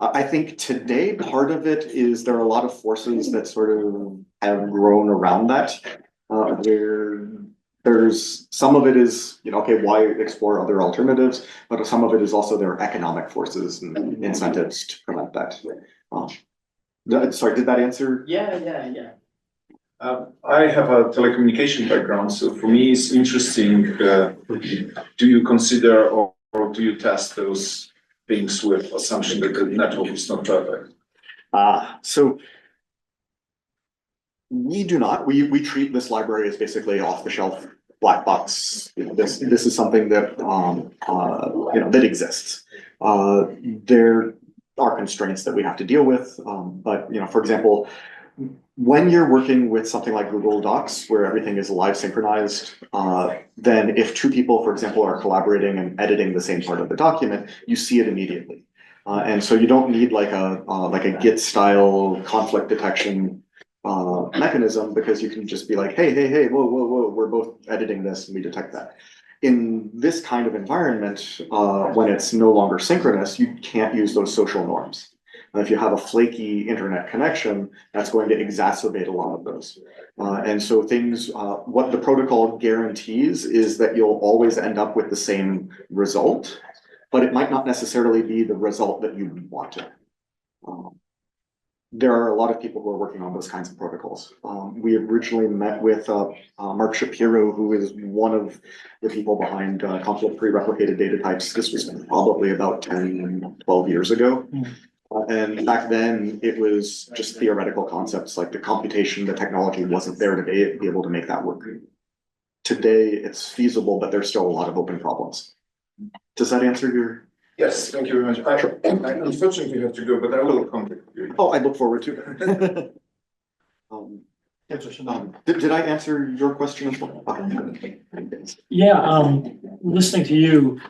I think today part of it is there are a lot of forces that sort of have grown around that. There's some of it is, you know, okay, why explore other alternatives? But some of it is also there are economic forces and incentives to prevent that. Sorry, did that answer? Yeah. I have a telecommunication background, so for me it's interesting. Do you consider or do you test those things with assumption that the network is not perfect? So we do not. We treat this library as basically off the shelf black box. You know, this is something that you know, that exists. There are constraints that we have to deal with, but you know, for example, when you're working with something like Google Docs, where everything is live synchronized, then if two people, for example, are collaborating and editing the same part of the document, you see it immediately. And so you don't need like a Git style conflict detection mechanism, because you can just be like, hey, whoa, we're both editing this and we detect that. In this kind of environment, when it's no longer synchronous, you can't use those social norms. If you have a flaky internet connection, that's going to exacerbate a lot of those. And so what the protocol guarantees is that you'll always end up with the same result, but it might not necessarily be the result that you wanted. There are a lot of people who are working on those kinds of protocols. We originally met with Mark Shapiro, who is one of the people behind conflict-free replicated data types. This was probably about 10, 12 years ago. And back then, it was just theoretical concepts, like the computation, the technology wasn't there to be able to make that work. Today, it's feasible, but there's still a lot of open problems. Does that answer your Yes, thank you very much. I unfortunately have to go, but I will contact you. Oh, I look forward to it. Did I answer your question as well? Yeah, listening to you,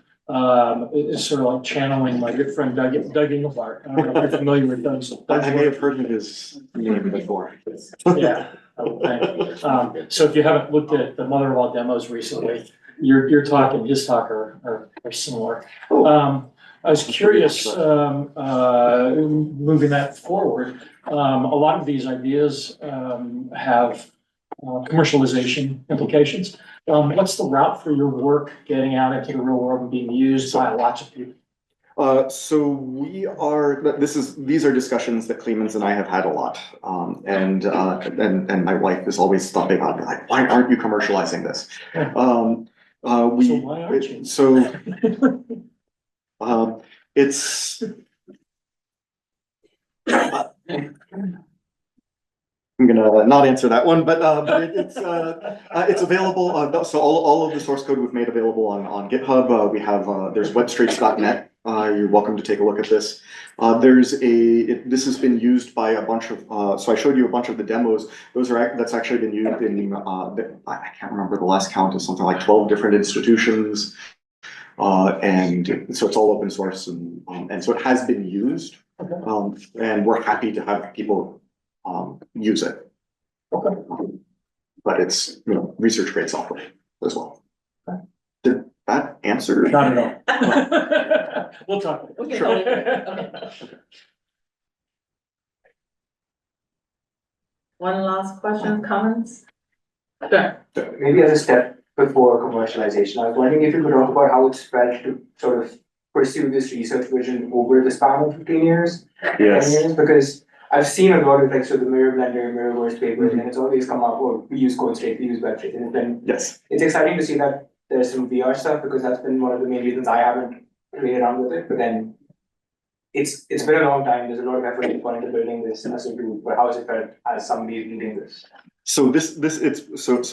is sort of like channeling my good friend Doug Engelbart. I don't know if you're familiar with Doug's. I may have heard of his name before. Yeah, I would think. So if you haven't looked at the mother-in-law demos recently, your talk and his talk are similar. I was curious, moving that forward, a lot of these ideas, have commercialization implications. What's the route for your work getting out into the real world and being used by lots of people? So these are discussions that Clemens and I have had a lot. And my wife is always thought about, like, why aren't you commercializing this? So why aren't you? It's I'm gonna not answer that one, but it's available. So all of the source code we've made available on GitHub. We have there's webstreets.net. You're welcome to take a look at this. This has been used by a bunch of. So I showed you a bunch of the demos. That's actually been used in. I can't remember the last count. Is something like 12 different institutions. And so it's all open source, and so it has been used. And we're happy to have people use it. Okay. But it's, research grade software as well. Okay. Did that answer? Not at all. We'll talk. Okay. Sure. Okay. One last question, comments? Maybe as a step before commercialization, I was wondering if you could talk about how it's felt to sort of pursue this research vision over the span of 15 years, 10 years, because I've seen a lot of the mirror blender, mirrorverse papers, and it's always come up, we use CodeStraight, we use WebStraight, and it's exciting to see that there's some VR stuff, because that's been one of the main reasons I haven't played around with it. But then it's been a long time. There's a lot of effort gone into building this as a tool. But how has it felt as somebody leading this? So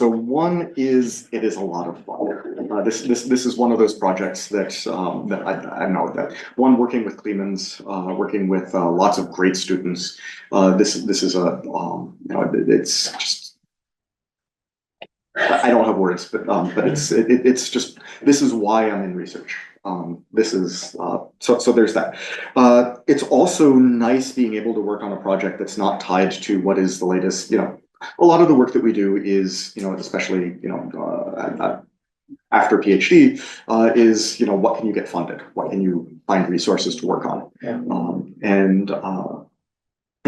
one is, it is a lot of fun. This is one of those projects that I know that one, working with Clemens, working with lots of great students. This is it's just, I don't have words, but it's just, this is why I'm in research. This is so there's that. It's also nice being able to work on a project that's not tied to what is the latest. A lot of the work that we do is, especially, after PhD, is, what can you get funded? What can you find resources to work on? Yeah. And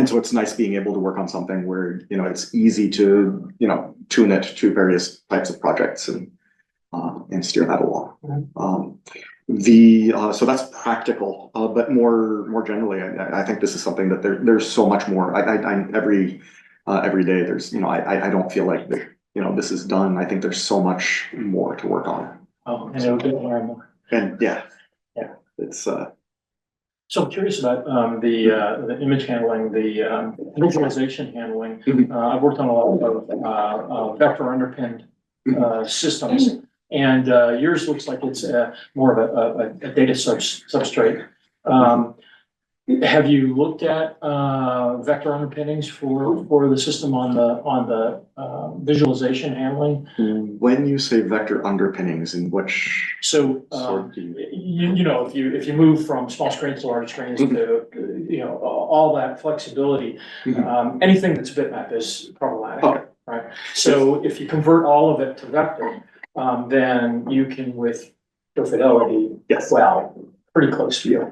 so it's nice being able to work on something where, it's easy to, tune it to various types of projects and steer that along. So that's practical, but more generally, I think this is something that there's so much more. Every day there's, I don't feel like this is done. I think there's so much more to work on. Oh, and it'll get more and more. And it's So I'm curious about the image handling, the visualization handling. I've worked on a lot of vector underpinned systems, and yours looks like it's more of a data substrate. Have you looked at vector underpinnings for the system on the visualization handling? When you say vector underpinnings, in which sort do you... if you move from small screens to large screens to all that flexibility, anything that's bitmap is problematic. Okay. Right? So if you convert all of it to vector, then you can, with fidelity, pretty close to you.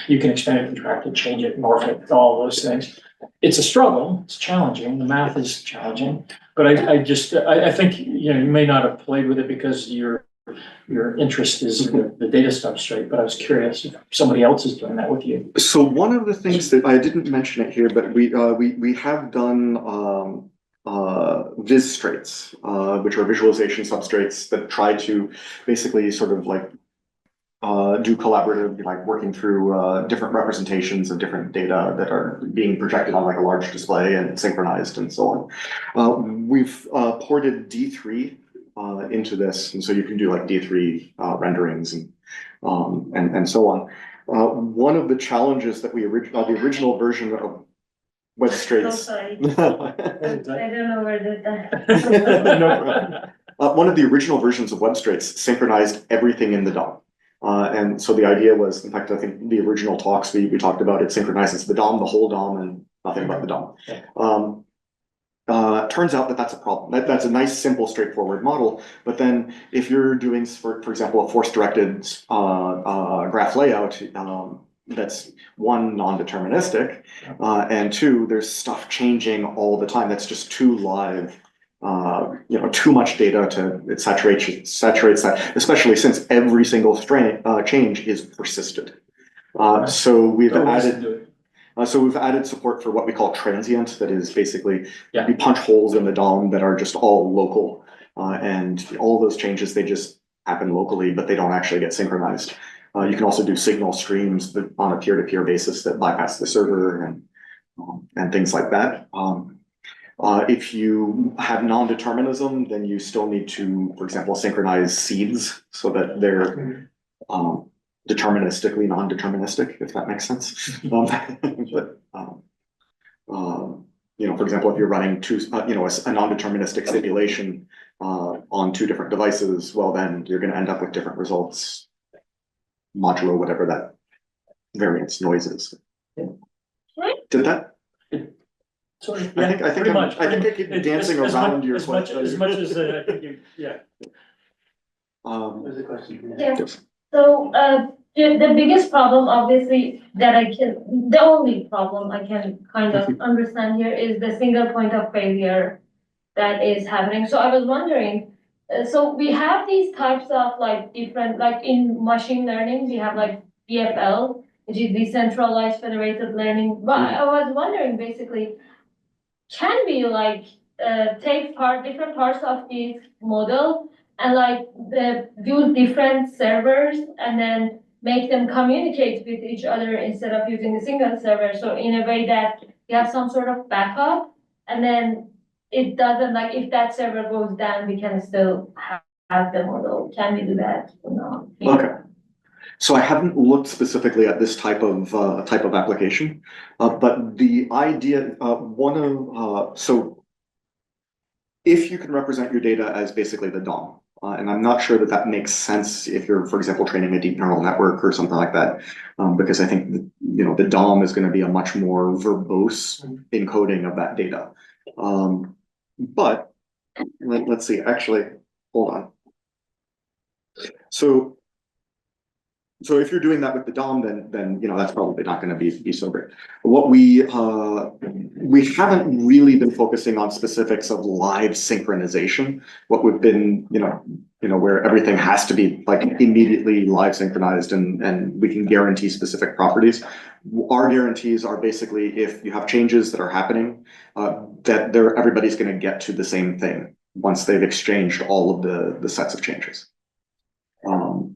You can expand it, contract it, change it, morph it, all those things. It's a struggle. It's challenging. The math is challenging, but I think you may not have played with it because your interest is in the data substrate. But I was curious if somebody else is doing that with you. So one of the things that I didn't mention it here, but we have done VIS straits, which are visualization substrates that try to basically sort of like do collaborative, like working through different representations of different data that are being projected on like a large display and synchronized and so on. We've ported D3 into this, and so you can do like D3 renderings and so on. One of the challenges that the original version of Web So Straits. sorry. No I don't know where did that. problem. One of the original versions of Web Straits synchronized everything in the DOM. And so the idea was, in fact, I think the original talks we talked about, it synchronizes the DOM, the whole DOM, and nothing but the DOM. Turns out that that's a problem. That's a nice, simple, straightforward model. But then if you're doing, for example, a force-directed graph layout, that's one, non-deterministic, and two, there's stuff changing all the time. That's just too live. Too much data it saturates that, especially since every single change is persisted. So we've added support for what we call transient. That is basically you punch holes in the DOM that are just all local, and all those changes, they just happen locally, but they don't actually get synchronized. You can also do signal streams on a peer-to-peer basis that bypass the server and things like that. If you have non-determinism, then you still need to, for example, synchronize seeds so that they're deterministically non-deterministic, if that makes sense. For example, if you're running a non-deterministic simulation on two different devices, well, then you're going to end up with different results, modulo whatever that variance noise is. Did that? Sort of, I think I keep dancing around your question. As much as I think you, yeah. There's a question. Yeah. So, the biggest problem, obviously, the only problem I can kind of understand here is the single point of failure that is happening. So I was wondering, so we have these types of like different, like in machine learning, we have like DFL, which is decentralized federated learning. But I was wondering, basically, can we like take different parts of this model and like use different servers and then make them communicate with each other instead of using a single server? So in a way that you have some sort of backup, and then it doesn't, like, if that server goes down, we can still have the model. Can we do that or not? Okay. So I haven't looked specifically at this type of application, but the idea, so if you can represent your data as basically the DOM, and I'm not sure that makes sense if you're, for example, training a deep neural network or something like that, because I think the DOM is going to be a much more verbose encoding of that data. But let's see. Actually, hold on. So if you're doing that with the DOM, then that's probably not going to be so great. What we haven't really been focusing on specifics of live synchronization. What we've been, where everything has to be like immediately live synchronized and we can guarantee specific properties. Our guarantees are basically if you have changes that are happening, that everybody's going to get to the same thing once they've exchanged all of the sets of changes.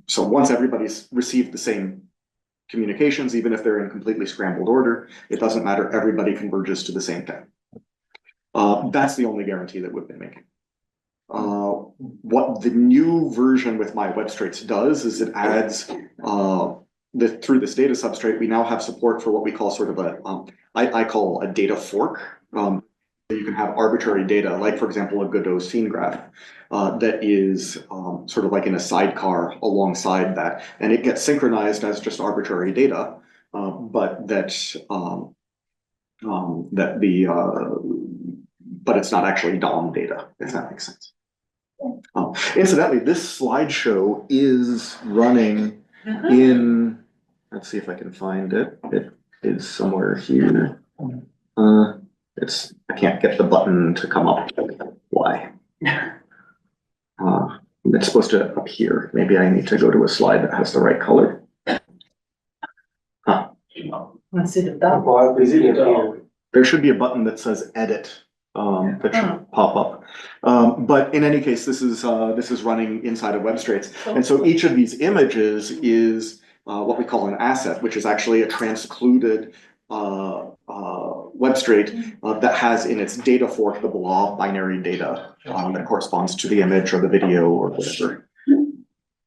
So once everybody's received the same communications, even if they're in completely scrambled order, it doesn't matter, everybody converges to the same thing. That's the only guarantee that we've been making. What the new version with my Web Straits does is it adds, through this data substrate, we now have support for what we call sort of I call a data fork. You can have arbitrary data, like for example, a Godot scene graph, that is sort of like in a sidecar alongside that, and it gets synchronized as just arbitrary data, but but it's not actually DOM data, if that makes sense. Incidentally, this slideshow is running in. Let's see if I can find it. It is somewhere here. I can't get the button to come up. Why? It's supposed to appear. Maybe I need to go to a slide that has the right color. Let's see the dot. There should be a button that says edit that should pop up. But in any case, this is running inside of Web Straits. And so each of these images is what we call an asset, which is actually a transcluded web straight that has in its data fork the blah binary data that corresponds to the image or the video or whatever.